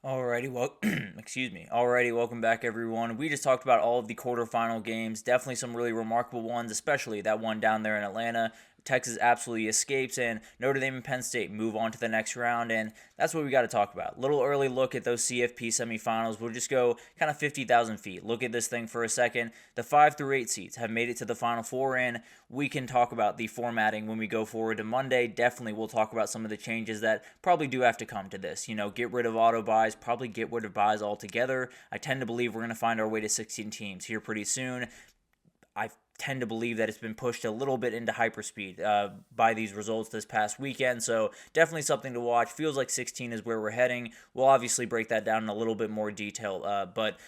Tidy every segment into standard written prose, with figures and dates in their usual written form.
Alrighty, well, excuse me. Alrighty, welcome back, everyone. We just talked about all of the quarterfinal games. Definitely some really remarkable ones, especially that one down there in Atlanta. Texas absolutely escapes, and Notre Dame and Penn State move on to the next round, and that's what we got to talk about. Little early look at those CFP semifinals. We'll just go kind of 50,000 feet. Look at this thing for a second. The 5 through 8 seeds have made it to the Final Four, and we can talk about the formatting when we go forward to Monday. Definitely, we'll talk about some of the changes that probably do have to come to this. Get rid of auto buys, probably get rid of buys altogether. I tend to believe we're going to find our way to 16 teams here pretty soon. I tend to believe that it's been pushed a little bit into hyperspeed by these results this past weekend, so definitely something to watch. Feels like 16 is where we're heading. We'll obviously break that down in a little bit more detail, but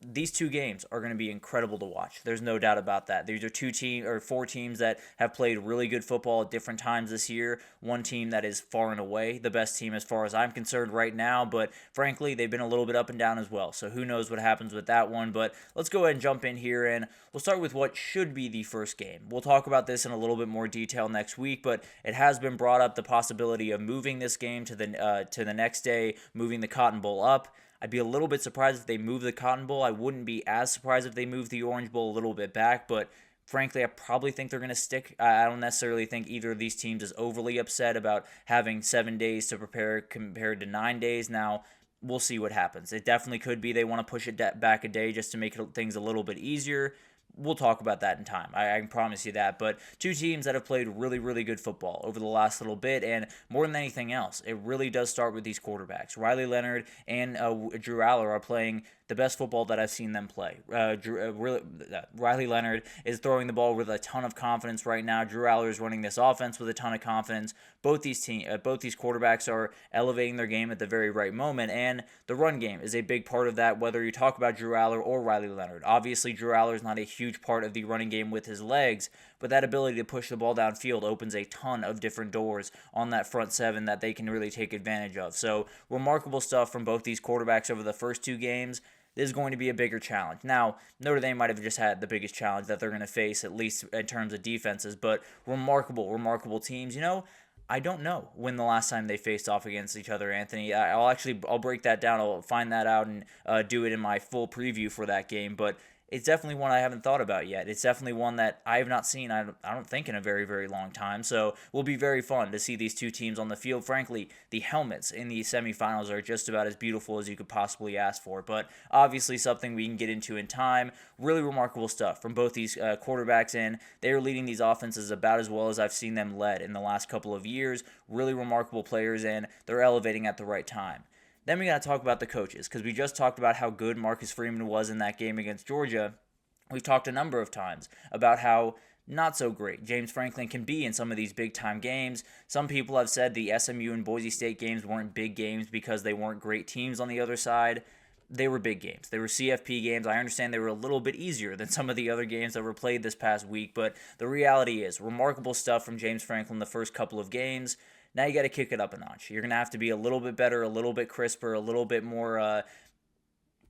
these two games are going to be incredible to watch. There's no doubt about that. These are four teams that have played really good football at different times this year. One team that is far and away the best team as far as I'm concerned right now, but frankly, they've been a little bit up and down as well. So who knows what happens with that one, but let's go ahead and jump in here, and we'll start with what should be the first game. We'll talk about this in a little bit more detail next week, but it has been brought up the possibility of moving this game to the next day, moving the Cotton Bowl up. I'd be a little bit surprised if they move the Cotton Bowl. I wouldn't be as surprised if they move the Orange Bowl a little bit back, but frankly, I probably think they're going to stick. I don't necessarily think either of these teams is overly upset about having 7 days to prepare compared to 9 days. Now, we'll see what happens. It definitely could be they want to push it back a day just to make things a little bit easier. We'll talk about that in time. I can promise you that. But two teams that have played really, really good football over the last little bit, and more than anything else, it really does start with these quarterbacks. Rylie Leonard and Drew Aller are playing the best football that I've seen them play. Rylie Leonard is throwing the ball with a ton of confidence right now. Drew Aller is running this offense with a ton of confidence. Both these quarterbacks are elevating their game at the very right moment, and the run game is a big part of that, whether you talk about Drew Aller or Rylie Leonard. Obviously, Drew Aller is not a huge part of the running game with his legs, but that ability to push the ball downfield opens a ton of different doors on that front seven that they can really take advantage of. So, remarkable stuff from both these quarterbacks over the first two games. This is going to be a bigger challenge. Now, Notre Dame might have just had the biggest challenge that they're going to face, at least in terms of defenses, but remarkable teams. I don't know when the last time they faced off against each other, Anthony. I'll break that down. I'll find that out and do it in my full preview for that game, but it's definitely one I haven't thought about yet. It's definitely one that I have not seen, I don't think, in a very, very long time. So it will be very fun to see these two teams on the field. Frankly, the helmets in these semifinals are just about as beautiful as you could possibly ask for. But obviously something we can get into in time. Really remarkable stuff from both these quarterbacks, and they are leading these offenses about as well as I've seen them led in the last couple of years. Really remarkable players, and they're elevating at the right time. Then we got to talk about the coaches, because we just talked about how good Marcus Freeman was in that game against Georgia. We've talked a number of times about how not so great James Franklin can be in some of these big-time games. Some people have said the SMU and Boise State games weren't big games because they weren't great teams on the other side. They were big games. They were CFP games. I understand they were a little bit easier than some of the other games that were played this past week, but the reality is remarkable stuff from James Franklin the first couple of games. Now you got to kick it up a notch. You're going to have to be a little bit better, a little bit crisper, a little bit more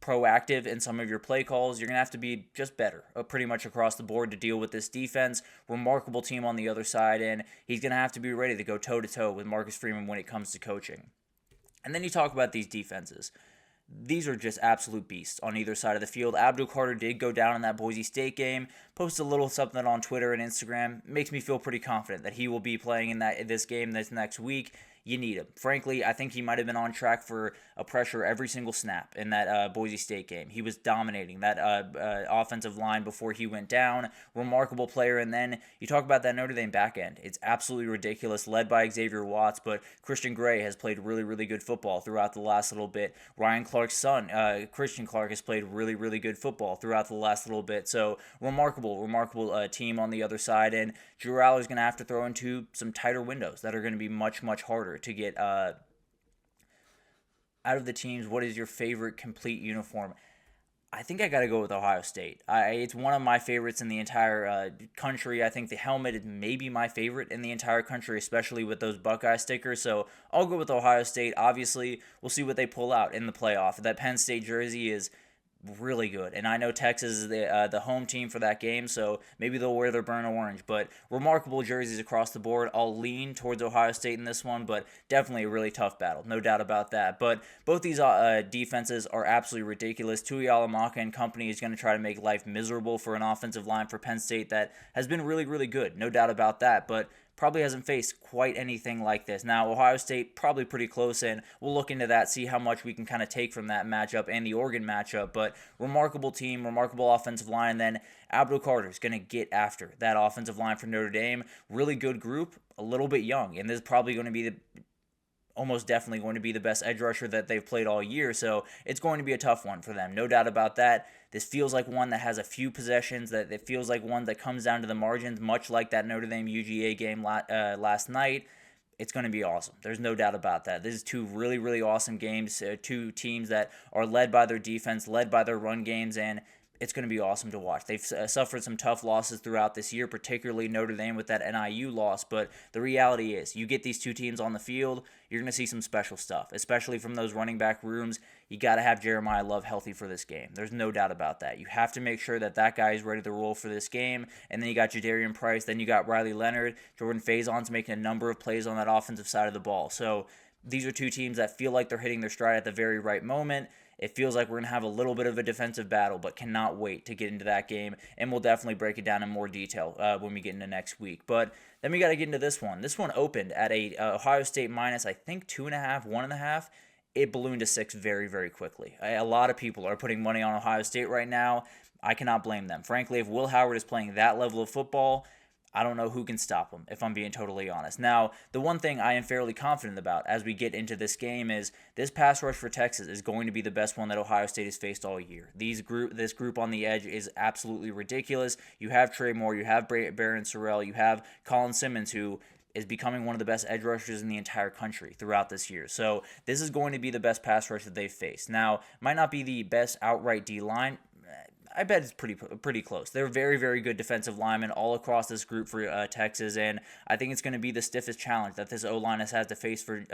proactive in some of your play calls. You're going to have to be just better pretty much across the board to deal with this defense. Remarkable team on the other side, and he's going to have to be ready to go toe-to-toe with Marcus Freeman when it comes to coaching. And then you talk about these defenses. These are just absolute beasts on either side of the field. Abdul Carter did go down in that Boise State game. Posted a little something on Twitter and Instagram. Makes me feel pretty confident that he will be playing in this game this next week. You need him. Frankly, I think he might have been on track for a pressure every single snap in that Boise State game. He was dominating that offensive line before he went down. Remarkable player. And then you talk about that Notre Dame back end. It's absolutely ridiculous, led by Xavier Watts, but Christian Gray has played really, really good football throughout the last little bit. Ryan Clark's son, Christian Clark, has played really, really good football throughout the last little bit. So remarkable team on the other side. And Drew Aller's going to have to throw into some tighter windows that are going to be much, much harder to get out of the teams. What is your favorite complete uniform? I think I got to go with Ohio State. It's one of my favorites in the entire country. I think the helmet is maybe my favorite in the entire country, especially with those Buckeye stickers. So I'll go with Ohio State. Obviously, we'll see what they pull out in the playoff. That Penn State jersey is really good. And I know Texas is the home team for that game, so maybe they'll wear their burnt orange. But remarkable jerseys across the board. I'll lean towards Ohio State in this one, but definitely a really tough battle. No doubt about that. But both these defenses are absolutely ridiculous. Tuialamaka and company is going to try to make life miserable for an offensive line for Penn State that has been really, really good. No doubt about that. But probably hasn't faced quite anything like this. Now, Ohio State probably pretty close, and we'll look into that, see how much we can kind of take from that matchup and the Oregon matchup. But remarkable team, remarkable offensive line. And then Abdul Carter is going to get after that offensive line for Notre Dame. Really good group, a little bit young, and this is probably going to be almost definitely going to be the best edge rusher that they've played all year, so it's going to be a tough one for them, no doubt about that. This feels like one that has a few possessions, that it feels like one that comes down to the margins, much like that Notre Dame UGA game last night. It's going to be awesome. There's no doubt about that. This is two really, really awesome games, two teams that are led by their defense, led by their run games, and it's going to be awesome to watch. They've suffered some tough losses throughout this year, particularly Notre Dame with that NIU loss, but the reality is you get these two teams on the field, you're going to see some special stuff, especially from those running back rooms. You got to have Jeremiah Love healthy for this game. There's no doubt about that. You have to make sure that that guy is ready to roll for this game, and then you got Jadarian Price, then you got Rylie Leonard, Jordan Faison's making a number of plays on that offensive side of the ball. So these are two teams that feel like they're hitting their stride at the very right moment. It feels like we're going to have a little bit of a defensive battle, but cannot wait to get into that game, and we'll definitely break it down in more detail when we get into next week. But then we got to get into this one. This one opened at a Ohio State minus, I think, 2.5, 1.5. It ballooned to 6 very, very quickly. A lot of people are putting money on Ohio State right now. I cannot blame them. Frankly, if Will Howard is playing that level of football, I don't know who can stop him, if I'm being totally honest. Now, the one thing I am fairly confident about as we get into this game is this pass rush for Texas is going to be the best one that Ohio State has faced all year. This group on the edge is absolutely ridiculous. You have Trey Moore, you have Barron Sorrell, you have Colin Simmons, who is becoming one of the best edge rushers in the entire country throughout this year. So this is going to be the best pass rush that they've faced. Now, might not be the best outright D-line. I bet it's pretty close. They're very, very good defensive linemen all across this group for Texas, and I think it's going to be the stiffest challenge that this O-line has had to face for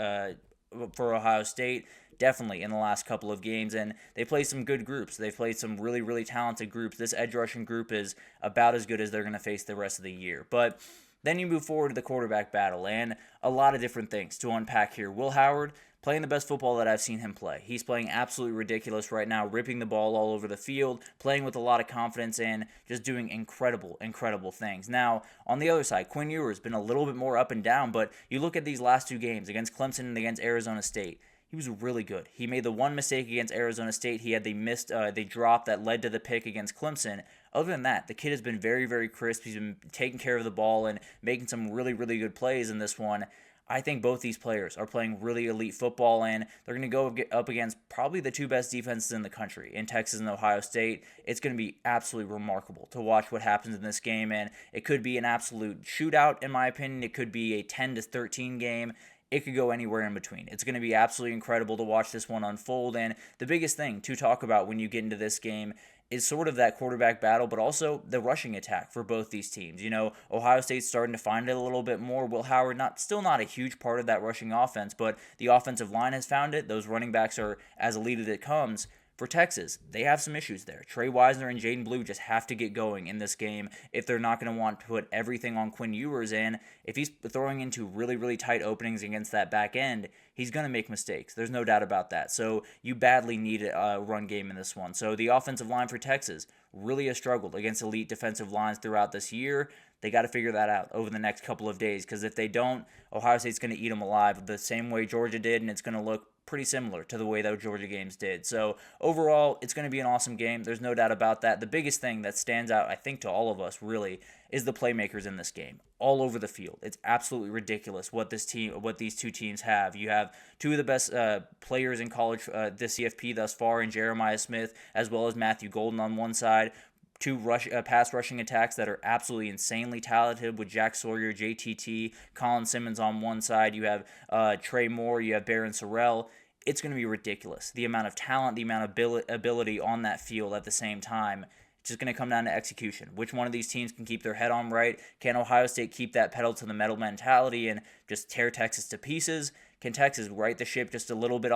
Ohio State, definitely in the last couple of games, and they played some good groups. They've played some really, really talented groups. This edge rushing group is about as good as they're going to face the rest of the year. But then you move forward to the quarterback battle, and a lot of different things to unpack here. Will Howard playing the best football that I've seen him play. He's playing absolutely ridiculous right now, ripping the ball all over the field, playing with a lot of confidence, and just doing incredible, incredible things. Now, on the other side, Quinn Ewers has been a little bit more up and down, but you look at these last two games against Clemson and against Arizona State. He was really good. He made the one mistake against Arizona State. He had the drop that led to the pick against Clemson. Other than that, the kid has been very, very crisp. He's been taking care of the ball and making some really, really good plays in this one. I think both these players are playing really elite football, and they're going to go up against probably the two best defenses in the country, in Texas and Ohio State. It's going to be absolutely remarkable to watch what happens in this game, and it could be an absolute shootout, in my opinion. It could be a 10-13 game. It could go anywhere in between. It's going to be absolutely incredible to watch this one unfold, and the biggest thing to talk about when you get into this game is sort of that quarterback battle, but also the rushing attack for both these teams. You know, Ohio State's starting to find it a little bit more. Will Howard, still not a huge part of that rushing offense, but the offensive line has found it. Those running backs are as elite as it comes. For Texas, they have some issues there. Trey Wisner and Jaden Blue just have to get going in this game if they're not going to want to put everything on Quinn Ewers in. If he's throwing into really, really tight openings against that back end, he's going to make mistakes. There's no doubt about that. So you badly need a run game in this one. So the offensive line for Texas really has struggled against elite defensive lines throughout this year. They got to figure that out over the next couple of days, because if they don't, Ohio State's going to eat them alive the same way Georgia did, and it's going to look pretty similar to the way those Georgia games did. So overall, it's going to be an awesome game. There's no doubt about that. The biggest thing that stands out, I think, to all of us really is the playmakers in this game all over the field. It's absolutely ridiculous what these two teams have. You have two of the best players in college, the CFP thus far, in Jeremiah Smith as well as Matthew Golden on one side. Two pass rushing attacks that are absolutely insanely talented with Jack Sawyer, JTT, Colin Simmons on one side. You have Trey Moore, you have Barron Sorrell. It's going to be ridiculous. The amount of talent, the amount of ability on that field at the same time. It's just going to come down to execution. Which one of these teams can keep their head on right? Can Ohio State keep that pedal to the metal mentality and just tear Texas to pieces? can Texas right the ship just a little bit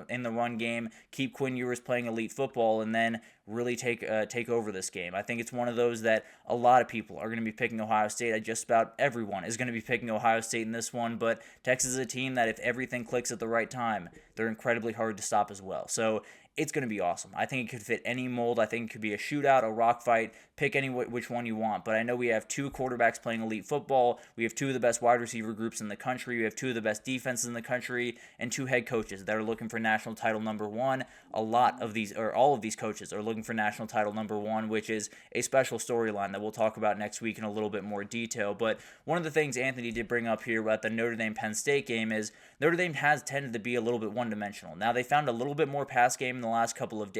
in the run game, keep Quinn Ewers playing elite football, and then really take over this game? I think it's one of those that a lot of people are going to be picking Ohio State. Just about everyone is going to be picking Ohio State in this one, but Texas is a team that if everything clicks at the right time, they're incredibly hard to stop as well. So it's going to be awesome. I think it could fit any mold. I think it could be a shootout, a rock fight. Pick which one you want. But I know we have two quarterbacks playing elite football. We have two of the best wide receiver groups in the country. We have two of the best defenses in the country, and two head coaches that are looking for national title number one. All of these coaches are looking for national title number one, which is a special storyline that we'll talk about next week in a little bit more detail. But one of the things Anthony did bring up here about the Notre Dame Penn State game is Notre Dame has tended to be a little bit one-dimensional. Now they found a little bit more pass game in the last couple of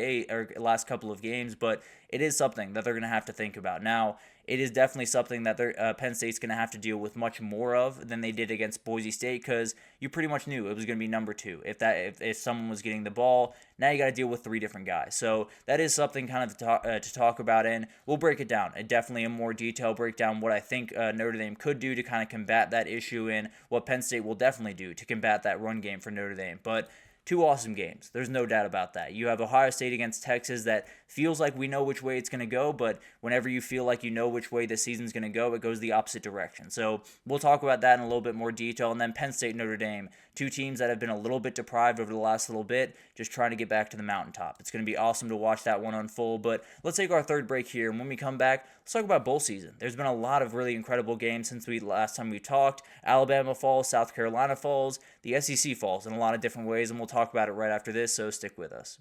games, but it is something that they're going to have to think about. Now, it is definitely something that Penn State's going to have to deal with much more of than they did against Boise State, because you pretty much knew it was going to be number two. If someone was getting the ball, now you got to deal with three different guys. So that is something kind of to talk about, and we'll break it down. Definitely a more detailed breakdown what I think Notre Dame could do to kind of combat that issue, and what Penn State will definitely do to combat that run game for Notre Dame. But two awesome games. There's no doubt about that. You have Ohio State against Texas that feels like we know which way it's going to go, but whenever you feel like you know which way the season's going to go, it goes the opposite direction. So we'll talk about that in a little bit more detail. And then Penn State, Notre Dame, two teams that have been a little bit deprived over the last little bit, just trying to get back to the mountaintop. It's going to be awesome to watch that one unfold. But let's take our third break here, and when we come back, let's talk about bowl season. There's been a lot of really incredible games since last time we talked. Alabama falls, South Carolina falls, the SEC falls in a lot of different ways, and we'll talk about it right after this, so stick with us.